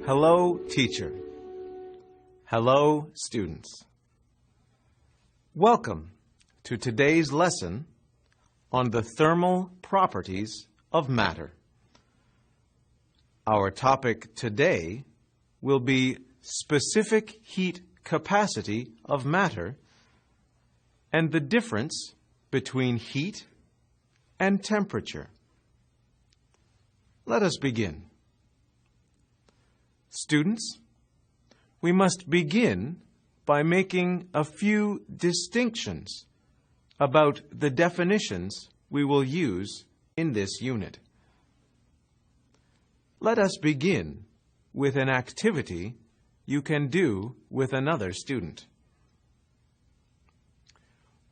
Hello, teacher. Hello, students. Welcome to today's lesson on the thermal properties of matter. Our topic today will be specific heat capacity of matter and the difference between heat and temperature. Let us begin. Students, we must begin by making a few distinctions about the definitions we will use in this unit. Let us begin with an activity you can do with another student.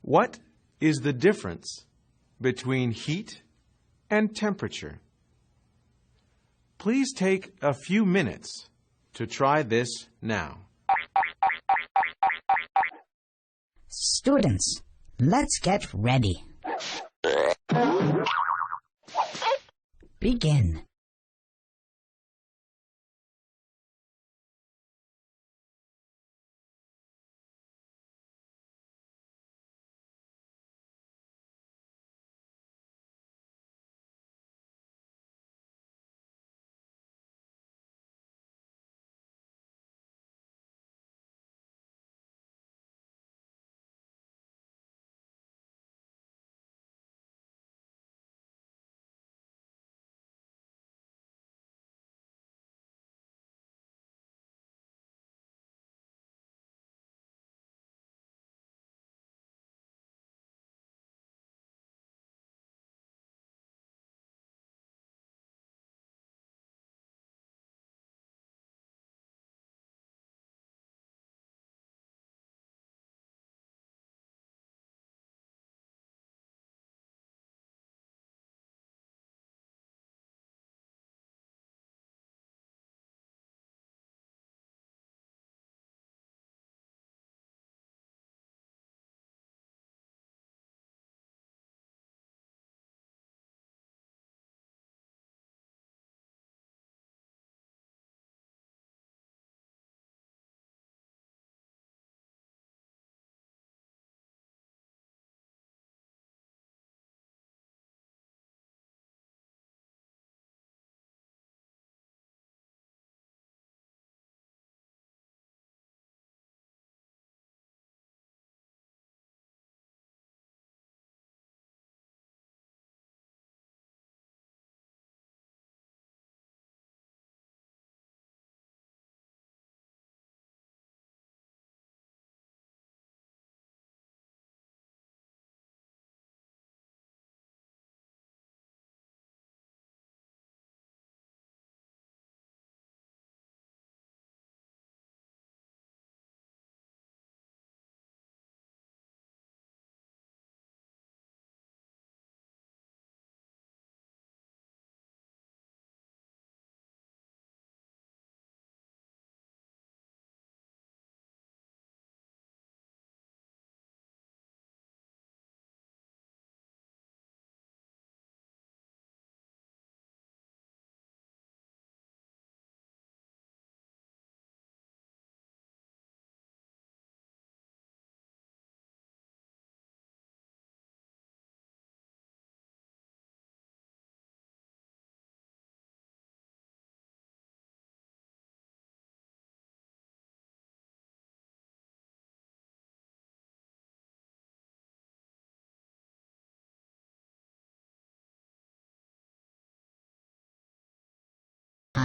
What is the difference between heat and temperature? Please take a few minutes to try this now. Students, let's get ready. Begin.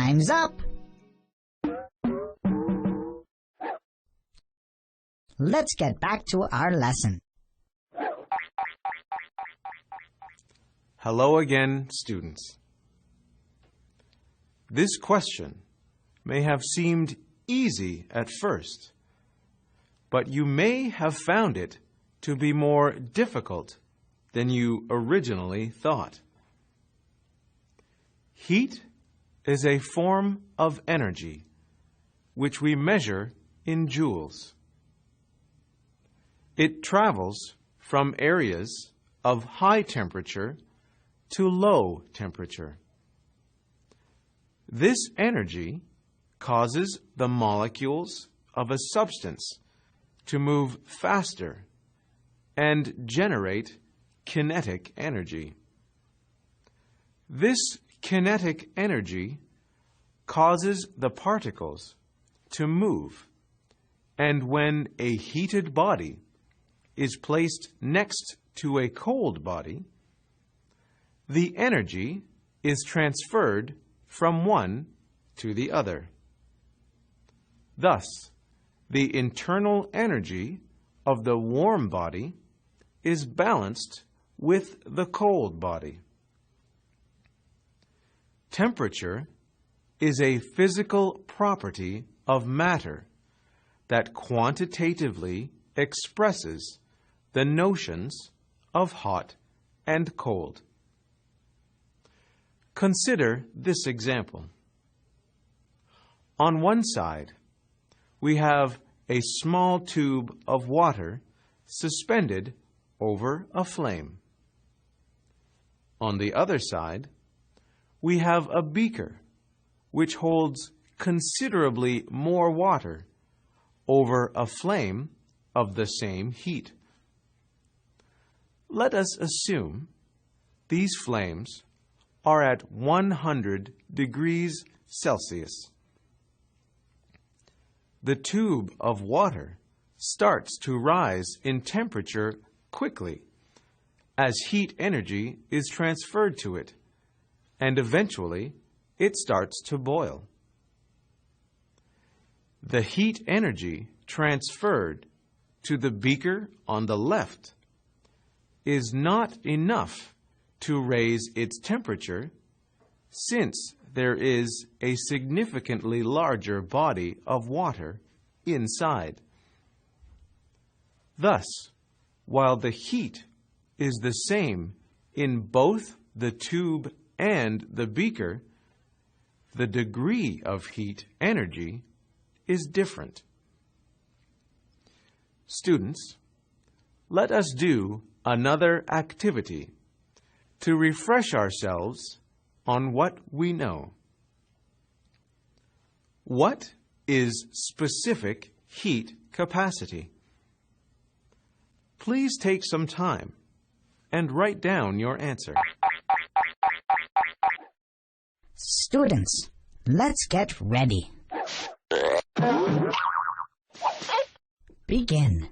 Time's up. Let's get back to our lesson. Hello again, students. This question may have seemed easy at first, but you may have found it to be more difficult than you originally thought. Heat is a form of energy which we measure in joules. It travels from areas of high temperature to low temperature. This energy causes the molecules of a substance to move faster and generate kinetic energy. This kinetic energy causes the particles to move, and when a heated body is placed next to a cold body, the energy is transferred from one to the other. Thus, the internal energy of the warm body is balanced with the cold body. Temperature is a physical property of matter that quantitatively expresses the notions of hot and cold. Consider this example. On one side, we have a small tube of water suspended over a flame. On the other side, we have a beaker which holds considerably more water over a flame of the same heat. Let us assume these flames are at 100 degrees Celsius. The tube of water starts to rise in temperature quickly as heat energy is transferred to it, and eventually it starts to boil. The heat energy transferred to the beaker on the left is not enough to raise its temperature, since there is a significantly larger body of water inside. Thus, while the heat is the same in both the tube and the beaker, the degree of heat energy is different. Students, let us do another activity to refresh ourselves on what we know. What is specific heat capacity? Please take some time and write down your answer. Students, let's get ready. Begin.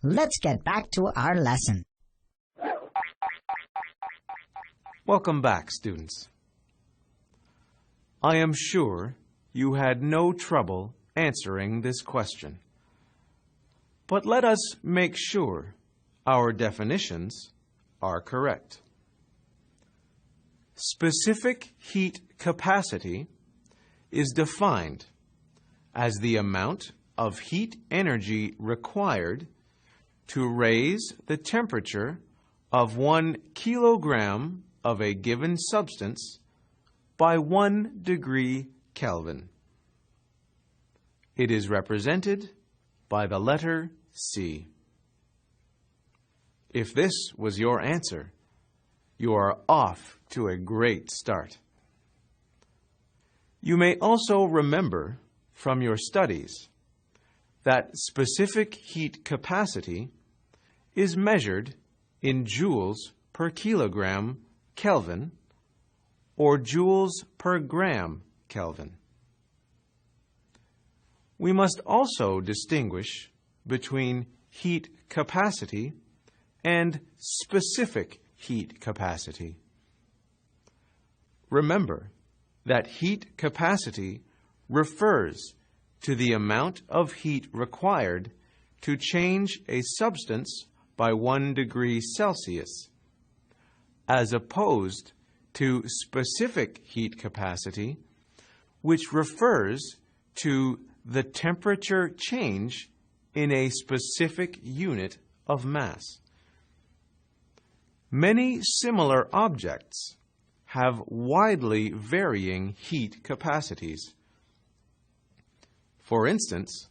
Let's get back to our lesson. Welcome back, students. I am sure you had no trouble answering this question. But let us make sure our definitions are correct. Specific heat capacity is defined as the amount of heat energy required to raise the temperature of 1 kilogram of a given substance by 1 degree Kelvin. It is represented by the letter C. If this was your answer, you are off to a great start. You may also remember from your studies that specific heat capacity is measured in joules per kilogram Kelvin or joules per gram Kelvin. We must also distinguish between heat capacity and specific heat capacity. Remember that heat capacity refers to the amount of heat required to change a substance by 1 degree Celsius, as opposed to specific heat capacity, which refers to the temperature change in a specific unit of mass. Many similar objects have widely varying heat capacities. For instance,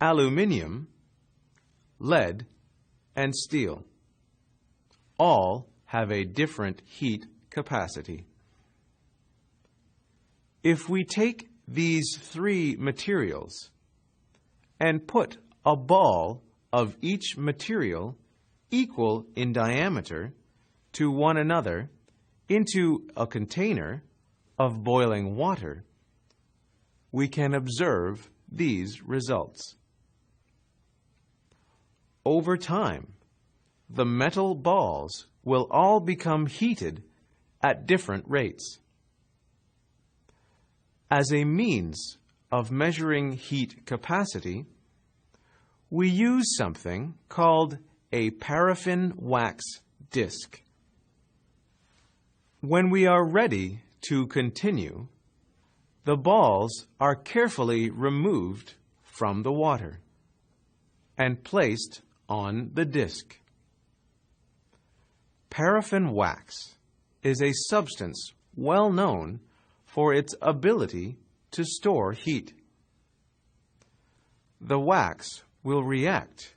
aluminium, lead, and steel all have a different heat capacity. If we take these 3 materials and put a ball of each material equal in diameter to one another into a container of boiling water, we can observe these results. Over time, the metal balls will all become heated at different rates. As a means of measuring heat capacity, we use something called a paraffin wax disc. When we are ready to continue, the balls are carefully removed from the water and placed on the disc. Paraffin wax is a substance well known for its ability to store heat. The wax will react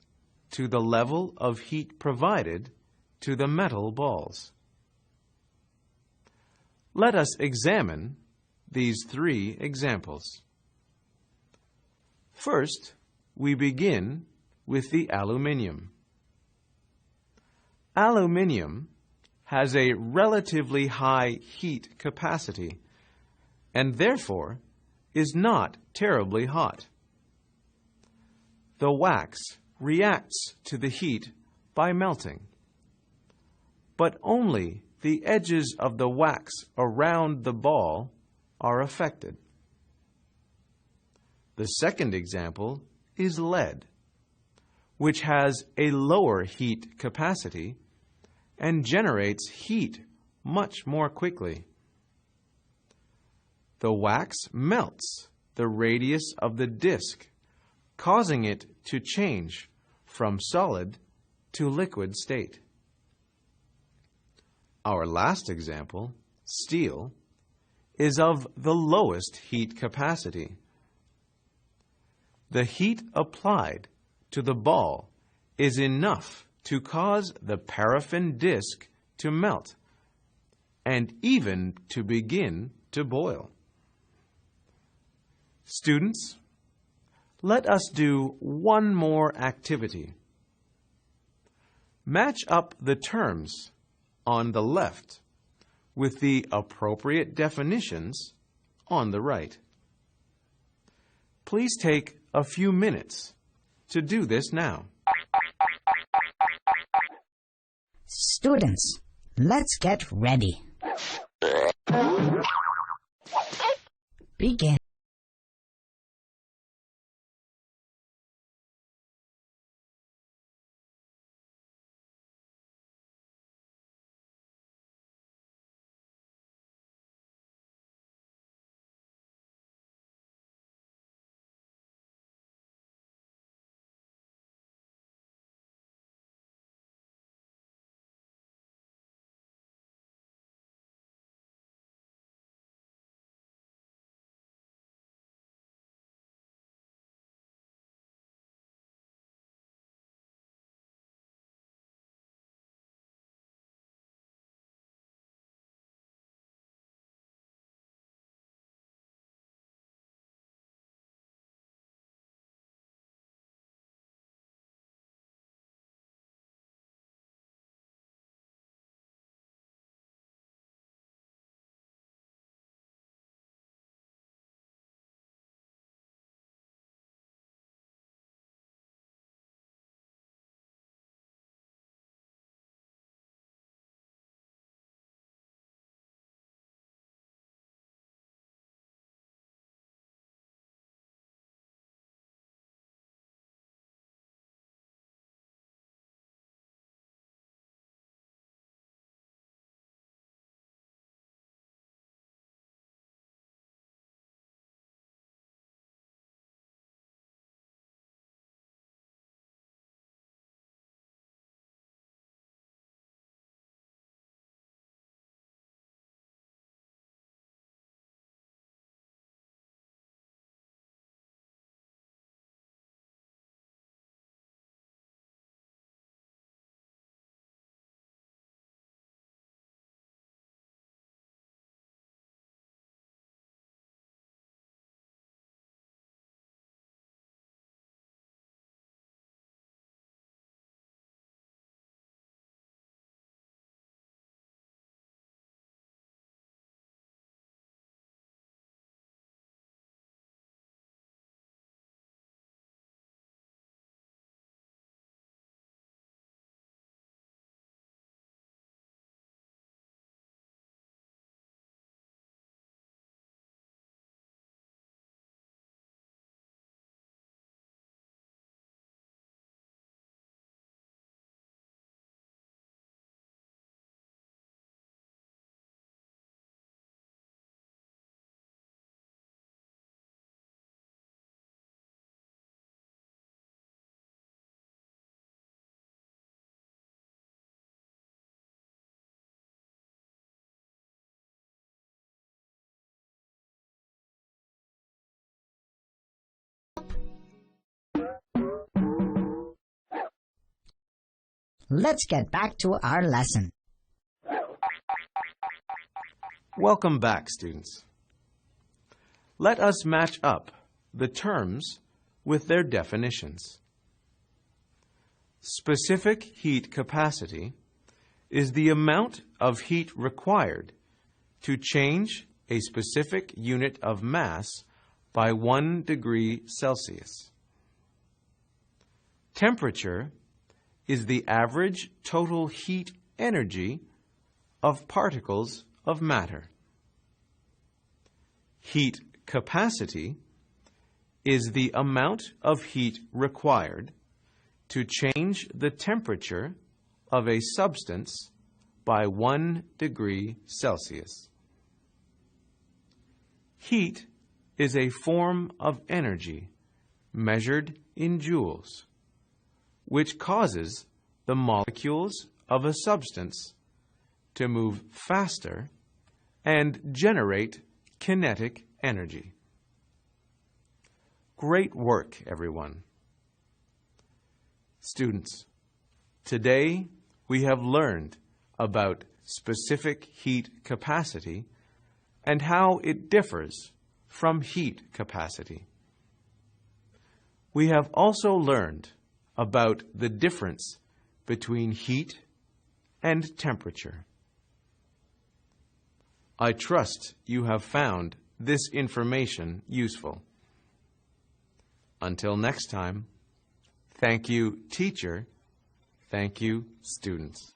to the level of heat provided to the metal balls. Let us examine these 3 examples. First, we begin with the aluminium. Aluminium has a relatively high heat capacity and therefore is not terribly hot. The wax reacts to the heat by melting, but only the edges of the wax around the ball are affected. The second example is lead, which has a lower heat capacity and generates heat much more quickly. The wax melts the radius of the disc, causing it to change from solid to liquid state. Our last example, steel, is of the lowest heat capacity. The heat applied to the ball is enough to cause the paraffin disc to melt and even to begin to boil. Students, let us do one more activity. Match up the terms on the left with the appropriate definitions on the right. Please take a few minutes to do this now. Students, let's get ready. Begin. Let's get back to our lesson. Welcome back, students. Let us match up the terms with their definitions. Specific heat capacity is the amount of heat required to change a specific unit of mass by 1 degree Celsius. Temperature is the average total heat energy of particles of matter. Heat capacity is the amount of heat required to change the temperature of a substance by 1 degree Celsius. Heat is a form of energy measured in joules, which causes the molecules of a substance to move faster and generate kinetic energy. Great work, everyone. Students, today we have learned about specific heat capacity and how it differs from heat capacity. We have also learned about the difference between heat and temperature. I trust you have found this information useful. Until next time, thank you, teacher. Thank you, students.